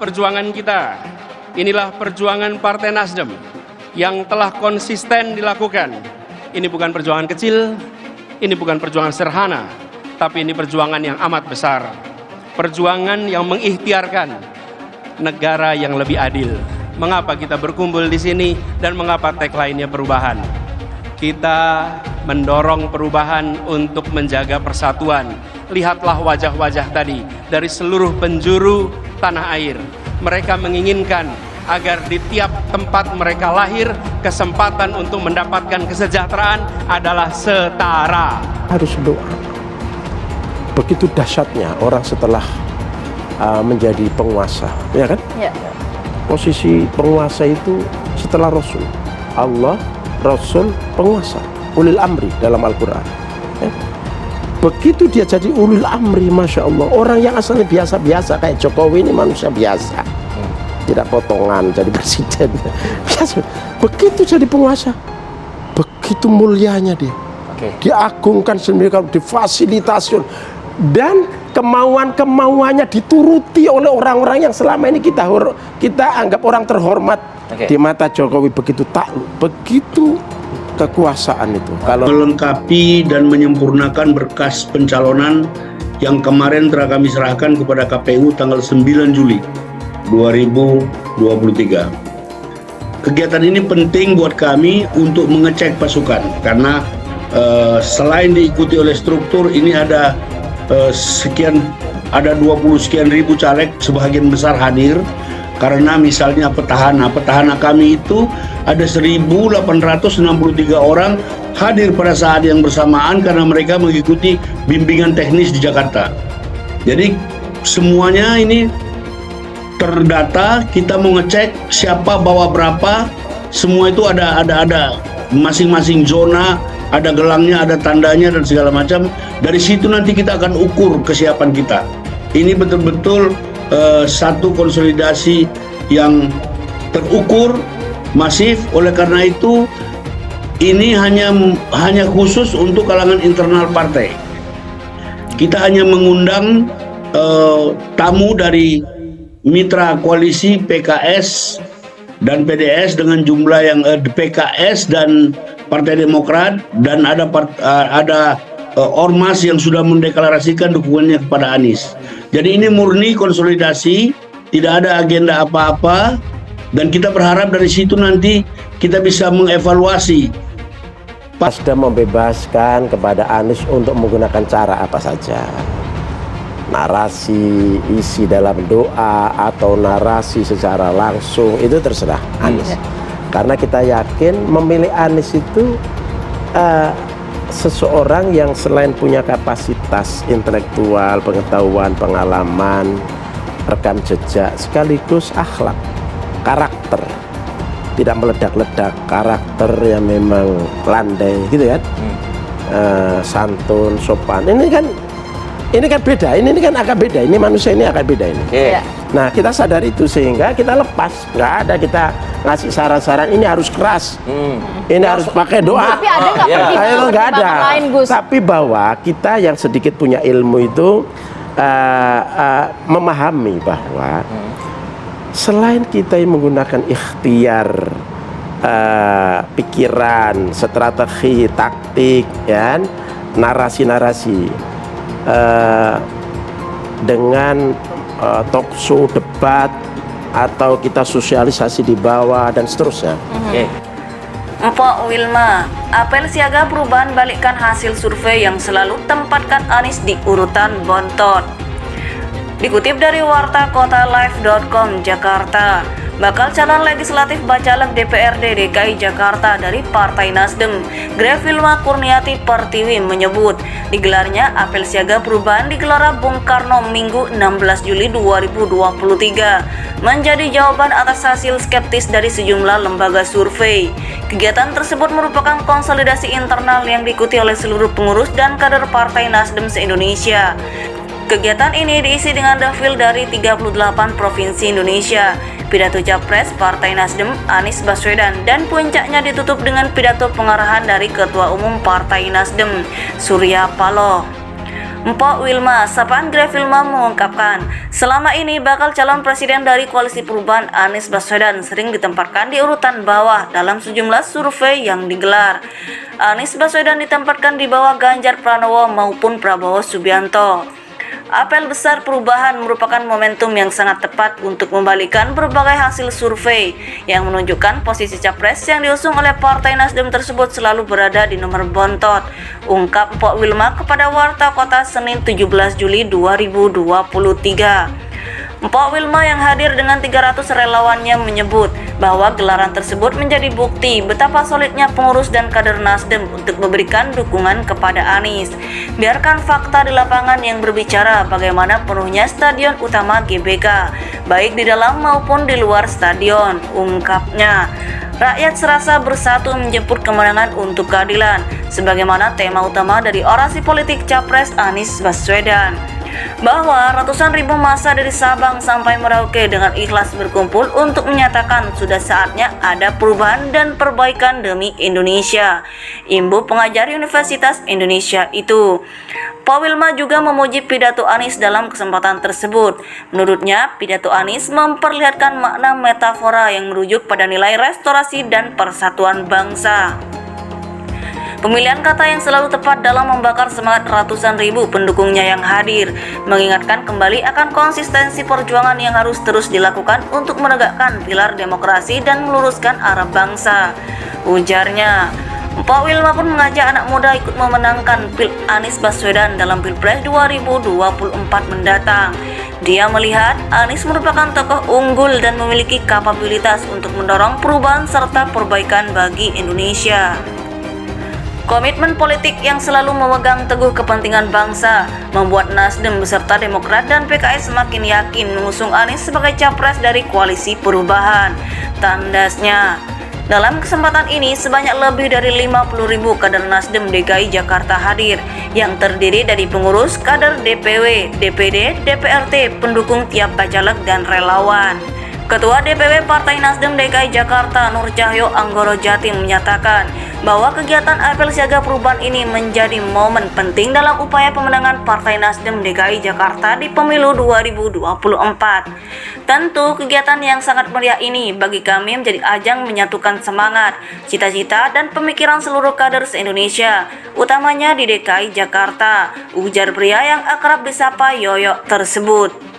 perjuangan kita. Inilah perjuangan Partai Nasdem yang telah konsisten dilakukan. Ini bukan perjuangan kecil, ini bukan perjuangan sederhana, tapi ini perjuangan yang amat besar. Perjuangan yang mengikhtiarkan negara yang lebih adil. Mengapa kita berkumpul di sini dan mengapa tagline-nya perubahan? Kita mendorong perubahan untuk menjaga persatuan. Lihatlah wajah-wajah tadi dari seluruh penjuru tanah air. Mereka menginginkan agar di tiap tempat mereka lahir, kesempatan untuk mendapatkan kesejahteraan adalah setara. Harus doa. Begitu dahsyatnya orang setelah menjadi penguasa, ya kan? Ya. Posisi penguasa itu setelah Rasul. Allah, Rasul, penguasa. Ulil amri dalam Al-Quran. Ya. Begitu dia jadi ulil amri, Masya Allah. Orang yang asalnya biasa-biasa kayak Jokowi ini manusia biasa. Tidak potongan jadi presiden. Biasa. Begitu jadi penguasa, begitu mulianya dia. Diagungkan sendiri, kalau difasilitasi. Dan kemauannya dituruti oleh orang-orang yang selama ini kita anggap orang terhormat di mata Jokowi. Begitu takluk, begitu kekuasaan itu. Kalau melengkapi dan menyempurnakan berkas pencalonan yang kemarin telah kami serahkan kepada KPU tanggal 9 Juli 2023. Kegiatan ini penting buat kami untuk mengecek pasukan karena selain diikuti oleh struktur, ini ada 20 sekian ribu caleg, sebagian besar hadir karena misalnya petahana kami itu ada 1.863 orang hadir pada saat yang bersamaan karena mereka mengikuti bimbingan teknis di Jakarta. Jadi semuanya ini terdata, kita mau ngecek siapa bawa berapa, semua itu ada masing-masing zona, ada gelangnya, ada tandanya dan segala macam. Dari situ nanti kita akan ukur kesiapan kita. Ini betul-betul satu konsolidasi yang terukur, masif. Oleh karena itu ini hanya khusus untuk kalangan internal partai. Kita hanya mengundang tamu dari mitra koalisi PKS dan PDS dengan jumlah yang PKS dan Partai Demokrat, dan ada ormas yang sudah mendeklarasikan dukungannya kepada Anies. Jadi ini murni konsolidasi, tidak ada agenda apa-apa, dan kita berharap dari situ nanti kita bisa mengevaluasi. Nasdem membebaskan kepada Anies untuk menggunakan cara apa saja. Narasi isi dalam doa atau narasi secara langsung itu terserah Anies. Karena kita yakin memilih Anies itu seseorang yang selain punya kapasitas intelektual, pengetahuan, pengalaman, rekam jejak, sekaligus akhlak, karakter. Tidak meledak-ledak, karakter yang memang landai gitu kan. Santun, sopan. Ini kan beda, ini kan agak beda, ini manusia ini agak beda ini. Nah kita sadar itu sehingga kita lepas, nggak ada kita ngasih saran-saran ini harus keras, ini harus pakai doa. Tapi ada nggak ada. lain, Gus? Tapi bahwa kita yang sedikit punya ilmu itu memahami bahwa selain kita yang menggunakan ikhtiar, pikiran, strategi, taktik, ya, narasi-narasi, dengan talk show, debat, atau kita sosialisasi di bawah dan seterusnya. Mpok Wilma, apel siaga perubahan balikkan hasil survei yang selalu tempatkan Anies di urutan bontot. Dikutip dari warta kotalive.com Jakarta, bakal calon legislatif Bacalek DPRD DKI Jakarta dari Partai Nasdem, Gref Wilma Kurniati Pertiwi menyebut digelarnya apel siaga perubahan di Gelora Bung Karno Minggu 16 Juli 2023 menjadi jawaban atas hasil skeptis dari sejumlah lembaga survei. Kegiatan tersebut merupakan konsolidasi internal yang diikuti oleh seluruh pengurus dan kader Partai Nasdem se-Indonesia. Kegiatan ini diisi dengan dafil dari 38 provinsi Indonesia, pidato Capres Partai Nasdem Anies Baswedan, dan puncaknya ditutup dengan pidato pengarahan dari Ketua Umum Partai Nasdem Surya Paloh. Mpok Wilma, sapaan Grafilma mengungkapkan, selama ini bakal calon presiden dari Koalisi Perubahan Anies Baswedan sering ditempatkan di urutan bawah dalam sejumlah survei yang digelar. Anies Baswedan ditempatkan di bawah Ganjar Pranowo maupun Prabowo Subianto. Apel besar perubahan merupakan momentum yang sangat tepat untuk membalikkan berbagai hasil survei yang menunjukkan posisi capres yang diusung oleh Partai Nasdem tersebut selalu berada di nomor bontot, ungkap Mpok Wilma kepada Warta Kota Senin 17 Juli 2023. Mpok Wilma yang hadir dengan 300 relawannya menyebut bahwa gelaran tersebut menjadi bukti betapa solidnya pengurus dan kader Nasdem untuk memberikan dukungan kepada Anies. Biarkan fakta di lapangan yang berbicara bagaimana penuhnya stadion utama GBK, baik di dalam maupun di luar stadion, ungkapnya. Rakyat serasa bersatu menjemput kemenangan untuk keadilan, sebagaimana tema utama dari orasi politik Capres Anies Baswedan. Bahwa ratusan ribu massa dari Sabang sampai Merauke dengan ikhlas berkumpul untuk menyatakan sudah saatnya ada perubahan dan perbaikan demi Indonesia. Imbu pengajar Universitas Indonesia itu. Pak Wilma juga memuji pidato Anies dalam kesempatan tersebut. Menurutnya, pidato Anies memperlihatkan makna metafora yang merujuk pada nilai restorasi dan persatuan bangsa. Pemilihan kata yang selalu tepat dalam membakar semangat ratusan ribu pendukungnya yang hadir, mengingatkan kembali akan konsistensi perjuangan yang harus terus dilakukan untuk menegakkan pilar demokrasi dan meluruskan arah bangsa. Ujarnya, Mpok Wilma pun mengajak anak muda ikut memenangkan Anies Baswedan dalam Pilpres 2024 mendatang. Dia melihat Anies merupakan tokoh unggul dan memiliki kapabilitas untuk mendorong perubahan serta perbaikan bagi Indonesia. Komitmen politik yang selalu memegang teguh kepentingan bangsa membuat Nasdem beserta Demokrat dan PKS semakin yakin mengusung Anies sebagai capres dari Koalisi Perubahan. Tandasnya, dalam kesempatan ini sebanyak lebih dari 50.000 kader Nasdem DKI Jakarta hadir yang terdiri dari pengurus, kader DPW, DPD, DPRT, pendukung tiap bacalek dan relawan. Ketua DPW Partai Nasdem DKI Jakarta Nur Cahyo Anggoro Jatim menyatakan bahwa kegiatan apel siaga perubahan ini menjadi momen penting dalam upaya pemenangan Partai Nasdem DKI Jakarta di pemilu 2024. Tentu kegiatan yang sangat meriah ini bagi kami menjadi ajang menyatukan semangat, cita-cita dan pemikiran seluruh kader se-Indonesia, utamanya di DKI Jakarta, ujar pria yang akrab disapa Yoyo tersebut.